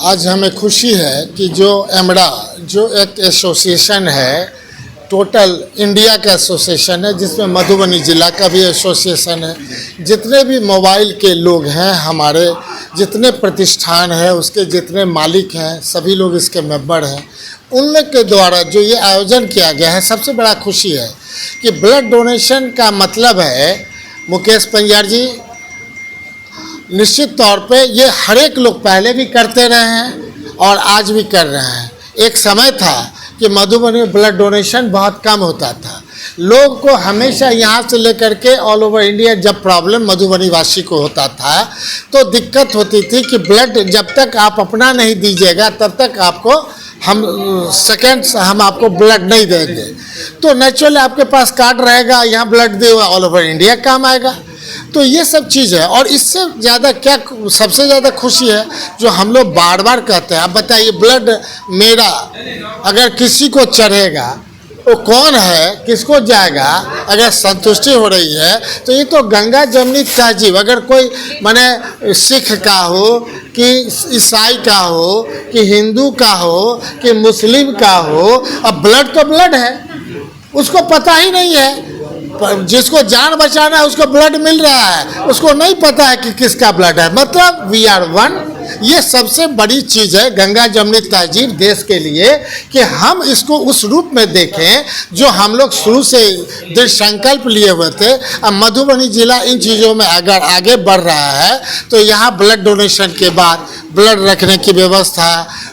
आज हमें खुशी है कि जो एमडा जो एक एसोसिएशन है, टोटल इंडिया का एसोसिएशन है, जिसमें मधुबनी ज़िला का भी एसोसिएशन है। जितने भी मोबाइल के लोग हैं, हमारे जितने प्रतिष्ठान हैं, उसके जितने मालिक हैं, सभी लोग इसके मेंबर हैं। उन लोग के द्वारा जो ये आयोजन किया गया है, सबसे बड़ा खुशी है कि ब्लड डोनेशन का मतलब है, मुकेश पंजाब जी, निश्चित तौर पे ये हर एक लोग पहले भी करते रहे हैं और आज भी कर रहे हैं। एक समय था कि मधुबनी में ब्लड डोनेशन बहुत कम होता था। लोग को हमेशा यहाँ से लेकर के ऑल ओवर इंडिया जब प्रॉब्लम मधुबनी वासी को होता था तो दिक्कत होती थी कि ब्लड जब तक आप अपना नहीं दीजिएगा तब तक आपको हम आपको ब्लड नहीं देंगे। तो नेचुरली आपके पास कार्ड रहेगा, यहाँ blood they all over India काम आएगा। तो ये सब चीज़ है। और इससे ज़्यादा क्या सबसे ज़्यादा खुशी है जो हम लोग बार बार कहते हैं। आप बताइए, ब्लड मेरा अगर किसी को चढ़ेगा वो कौन है, किसको जाएगा? अगर संतुष्टि हो रही है तो ये तो गंगा जमनी तहजीब, अगर कोई माने सिख का हो कि ईसाई का हो कि हिंदू का हो कि मुस्लिम का हो, अब ब्लड तो ब्लड है, उसको पता ही नहीं है। जिसको जान बचाना है उसको ब्लड मिल रहा है, उसको नहीं पता है कि किसका ब्लड है। मतलब वी आर वन। ये सबसे बड़ी चीज़ है गंगा जमनी तहजीब देश के लिए कि हम इसको उस रूप में देखें जो हम लोग शुरू से दृढ़ संकल्प लिए हुए थे। अब मधुबनी जिला इन चीज़ों में अगर आगे बढ़ रहा है तो यहाँ ब्लड डोनेशन के बाद ब्लड रखने की व्यवस्था,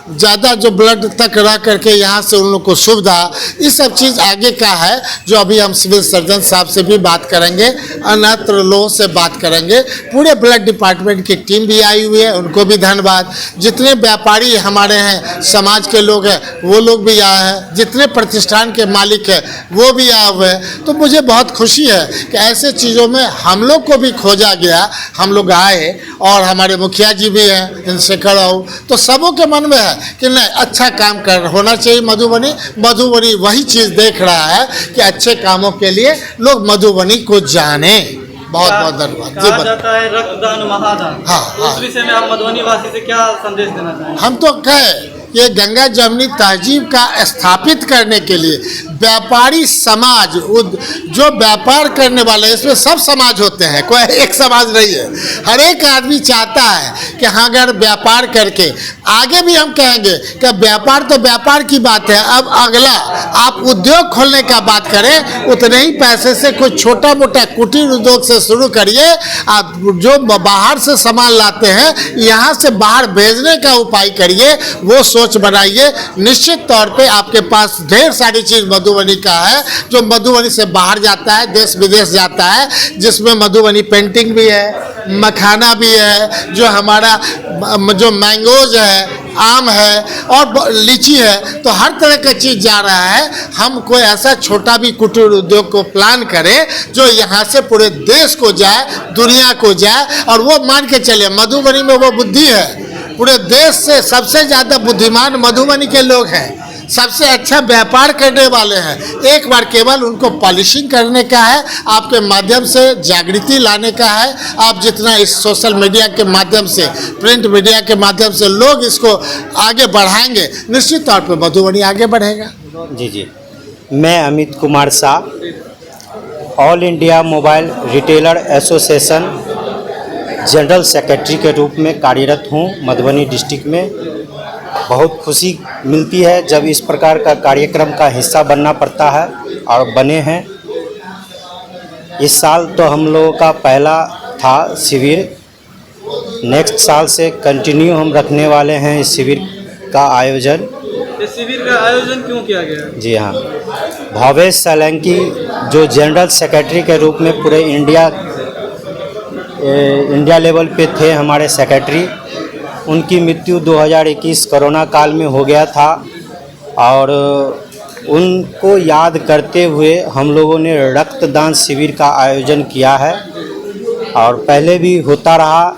ज़्यादा जो ब्लड तक रह करके यहाँ से उन लोग को सुविधा, ये सब चीज़ आगे का है जो अभी हम सिविल सर्जन साहब से भी बात करेंगे, अन्य लोगों से बात करेंगे। पूरे ब्लड डिपार्टमेंट की टीम भी आई हुई है, उनको भी धन्यवाद। जितने व्यापारी हमारे हैं, समाज के लोग हैं, वो लोग भी आए हैं। जितने प्रतिष्ठान के मालिक हैं वो भी आए हुए हैं। तो मुझे बहुत खुशी है कि ऐसे चीज़ों में हम लोग को भी खोजा गया, हम लोग आए और हमारे मुखिया जी भी हैं, इनसे कराओ। तो सबों के मन में है कि नहीं, अच्छा काम कर होना चाहिए। मधुबनी वही चीज़ देख रहा है कि अच्छे कामों के लिए लोग मधुबनी को जाने। बहुत बहुत धन्यवाद। कहा जाता है रक्तदान महादान। हाँ। उस विषय में आप मधुबनी वासी से क्या संदेश देना चाहेंगे? हम तो कहे ये गंगा जमनी तहजीब का स्थापित करने के लिए व्यापारी समाज, जो व्यापार करने वाले, इसमें सब समाज होते हैं, कोई एक समाज नहीं है। हर एक आदमी चाहता है कि हाँ, अगर व्यापार करके आगे भी हम कहेंगे कि व्यापार तो व्यापार की बात है, अब अगला आप उद्योग खोलने का बात करें, उतने ही पैसे से कोई छोटा मोटा कुटीर उद्योग से शुरू करिए। आप जो बाहर से सामान लाते हैं यहाँ से बाहर भेजने का उपाय करिए, वो सोच बनाइए। निश्चित तौर पे आपके पास ढेर सारी चीज़ मधुबनी का है जो मधुबनी से बाहर जाता है, देश विदेश जाता है, जिसमें मधुबनी पेंटिंग भी है, मखाना भी है, जो हमारा जो मैंगोज है, आम है और लीची है। तो हर तरह का चीज़ जा रहा है। हम कोई ऐसा छोटा भी कुटीर उद्योग को प्लान करें जो यहाँ से पूरे देश को जाए, दुनिया को जाए। और वो मान के चले मधुबनी में वो बुद्धि है, पूरे देश से सबसे ज़्यादा बुद्धिमान मधुबनी के लोग हैं, सबसे अच्छा व्यापार करने वाले हैं। एक बार केवल उनको पॉलिशिंग करने का है, आपके माध्यम से जागृति लाने का है। आप जितना इस सोशल मीडिया के माध्यम से, प्रिंट मीडिया के माध्यम से लोग इसको आगे बढ़ाएंगे, निश्चित तौर पर मधुबनी आगे बढ़ेगा। जी, मैं Amit Kumar Shah, all India mobile retailer association general secretary के रूप में कार्यरत हूँ मधुबनी डिस्ट्रिक्ट में। बहुत खुशी मिलती है जब इस प्रकार का कार्यक्रम का हिस्सा बनना पड़ता है और बने हैं। इस साल तो हम लोगों का पहला था शिविर, नेक्स्ट साल से कंटिन्यू हम रखने वाले हैं इस शिविर का आयोजन। इस शिविर का आयोजन क्यों किया गया? जी हाँ, भावेश सोलंकी जो जनरल सेक्रेटरी के रूप में पूरे इंडिया लेवल पे थे हमारे सेक्रेटरी, उनकी मृत्यु 2021 कोरोना काल में हो गया था और उनको याद करते हुए हम लोगों ने रक्तदान शिविर का आयोजन किया है और पहले भी होता रहा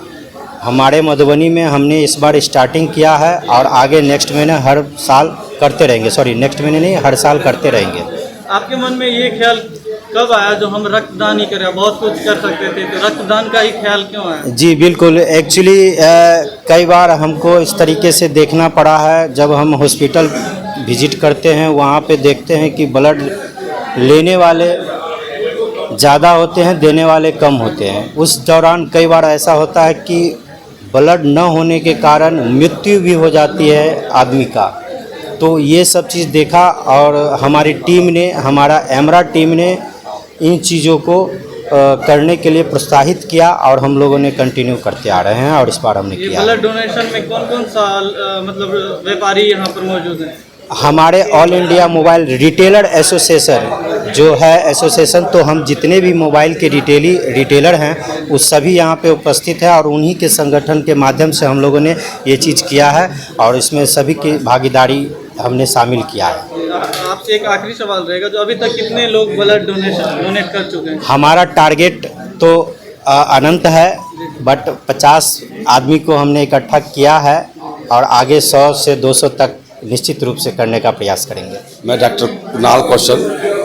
हमारे मधुबनी में। हमने इस बार स्टार्टिंग किया है और आगे नेक्स्ट महीने हर साल करते रहेंगे। नेक्स्ट महीने नहीं, हर साल करते रहेंगे। आपके मन में ये ख्याल कब आया जो हम रक्तदान ही करें, बहुत कुछ कर सकते थे, तो रक्तदान का ही ख्याल क्यों आया? जी बिल्कुल, एक्चुअली कई बार हमको इस तरीके से देखना पड़ा है। जब हम हॉस्पिटल विजिट करते हैं वहाँ पे देखते हैं कि ब्लड लेने वाले ज़्यादा होते हैं, देने वाले कम होते हैं। उस दौरान कई बार ऐसा होता है कि ब्लड न होने के कारण मृत्यु भी हो जाती है आदमी का। तो ये सब चीज़ देखा और हमारी टीम ने, हमारा एमरा टीम ने इन चीज़ों को करने के लिए प्रोत्साहित किया और हम लोगों ने कंटिन्यू करते आ रहे हैं और इस बार हमने ये किया। ब्लड डोनेशन में कौन कौन सा मतलब व्यापारी यहाँ पर मौजूद हैं? हमारे all India mobile retailer association जो है एसोसिएशन, तो हम जितने भी मोबाइल के रिटेलर हैं वो सभी यहाँ पे उपस्थित है और उन्हीं के संगठन के माध्यम से हम लोगों ने ये चीज़ किया है और इसमें सभी की भागीदारी हमने शामिल किया है। आपसे एक आखिरी सवाल रहेगा, जो अभी तक कितने लोग ब्लड डोनेट कर चुके हैं? हमारा टारगेट तो अनंत है, बट 50 आदमी को हमने इकट्ठा किया है और आगे 100 से 200 तक निश्चित रूप से करने का प्रयास करेंगे। मैं डॉक्टर कुणाल कौशल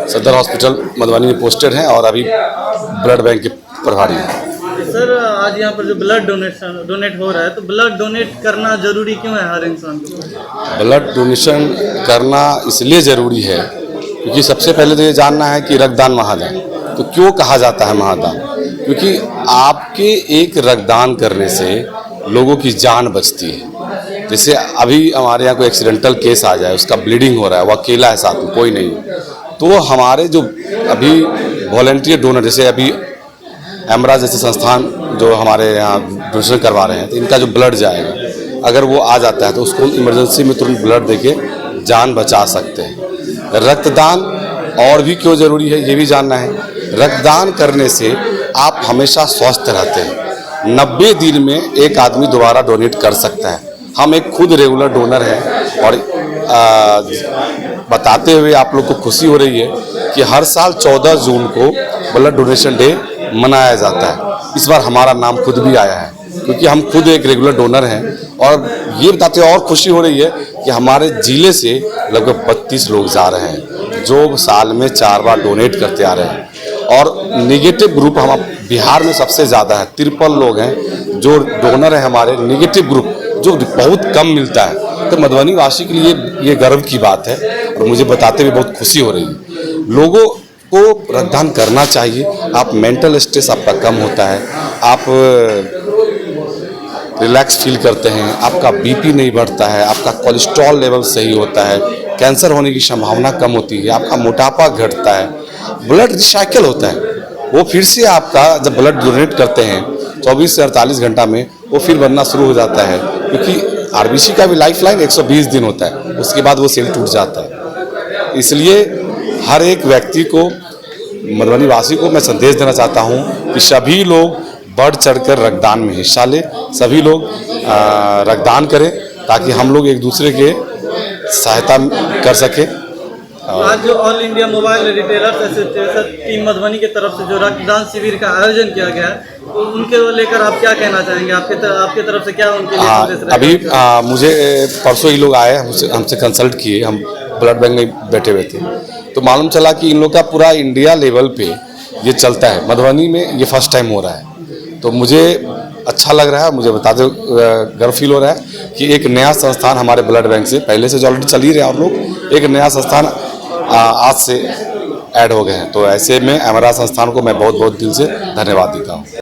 सदर हॉस्पिटल मधुबनी में पोस्टेड हैं और अभी ब्लड बैंक के प्रभारी हैं। सर, आज यहाँ पर जो ब्लड डोनेट हो रहा है, तो ब्लड डोनेट करना जरूरी क्यों है हर इंसान को? ब्लड डोनेशन करना इसलिए ज़रूरी है क्योंकि सबसे पहले तो ये जानना है कि रक्तदान महादान, तो क्यों कहा जाता है महादान? क्योंकि आपके एक रक्तदान करने से लोगों की जान बचती है। जैसे अभी हमारे यहाँ कोई एक्सीडेंटल केस आ जाए, उसका ब्लीडिंग हो रहा है, वो अकेला है, साथ में कोई नहीं, तो हमारे जो अभी वॉलंटियर डोनर, जैसे अभी एमरा जैसे संस्थान जो हमारे यहाँ डोनेशन करवा रहे हैं, तो इनका जो ब्लड जाएगा अगर वो आ जाता है तो उसको इमरजेंसी में तुरंत ब्लड देके जान बचा सकते हैं। रक्तदान और भी क्यों ज़रूरी है ये भी जानना है। रक्तदान करने से आप हमेशा स्वस्थ रहते हैं। 90 दिन में एक आदमी दोबारा डोनेट कर सकता है। हम एक खुद रेगुलर डोनर हैं और बताते हुए आप लोग को खुशी हो रही है कि हर साल 14 जून को ब्लड डोनेशन डे मनाया जाता है। इस बार हमारा नाम खुद भी आया है क्योंकि हम खुद एक रेगुलर डोनर हैं और ये बताते हुए और खुशी हो रही है कि हमारे ज़िले से लगभग 32 लोग जा रहे हैं जो साल में 4 बार डोनेट करते आ रहे हैं। और निगेटिव ग्रुप हम बिहार में सबसे ज़्यादा है, 53 लोग हैं जो डोनर हैं हमारे निगेटिव ग्रुप, जो बहुत कम मिलता है। तो मधुबनी वासी के लिए ये गर्व की बात है और मुझे बताते हुए बहुत खुशी हो रही है। लोगों को रक्तदान करना चाहिए। आप मेंटल स्ट्रेस आपका कम होता है, आप रिलैक्स फील करते हैं, आपका बीपी नहीं बढ़ता है, आपका कोलेस्ट्रॉल लेवल सही होता है, कैंसर होने की संभावना कम होती है, आपका मोटापा घटता है, ब्लड रिसाइकिल होता है। वो फिर से आपका जब ब्लड डोनेट करते हैं 24 से 48 घंटा में वो फिर बनना शुरू हो जाता है क्योंकि आरबीसी का भी लाइफलाइन 120 दिन होता है, उसके बाद वो सेल टूट जाता है। इसलिए हर एक व्यक्ति को, मधुबनी वासी को मैं संदेश देना चाहता हूँ कि सभी लोग बढ़ चढ़कर रक्तदान में हिस्सा लें, सभी लोग रक्तदान करें ताकि हम लोग एक दूसरे के सहायता कर सकें। आज जो all India mobile retailers association team Madhubani की तरफ से जो रक्तदान शिविर का आयोजन किया गया है, तो उनके लेकर आप क्या कहना चाहेंगे? आपके तरफ से क्या उनके लिए संदेश रहेगा? अभी मुझे परसों ही लोग आए, हमसे कंसल्ट किए, हम ब्लड बैंक में बैठे हुए थे, तो मालूम चला कि इन लोग का पूरा इंडिया लेवल पे ये चलता है। मधुबनी में ये फर्स्ट टाइम हो रहा है, तो मुझे अच्छा लग रहा है। मुझे बताते गर्व फील हो रहा है कि एक नया संस्थान हमारे ब्लड बैंक से, पहले से जो ऑलरेडी चल ही रहे हैं और लोग, एक नया संस्थान आज से ऐड हो गए हैं। तो ऐसे में एमरा संस्थान को मैं बहुत बहुत दिल से धन्यवाद देता हूँ।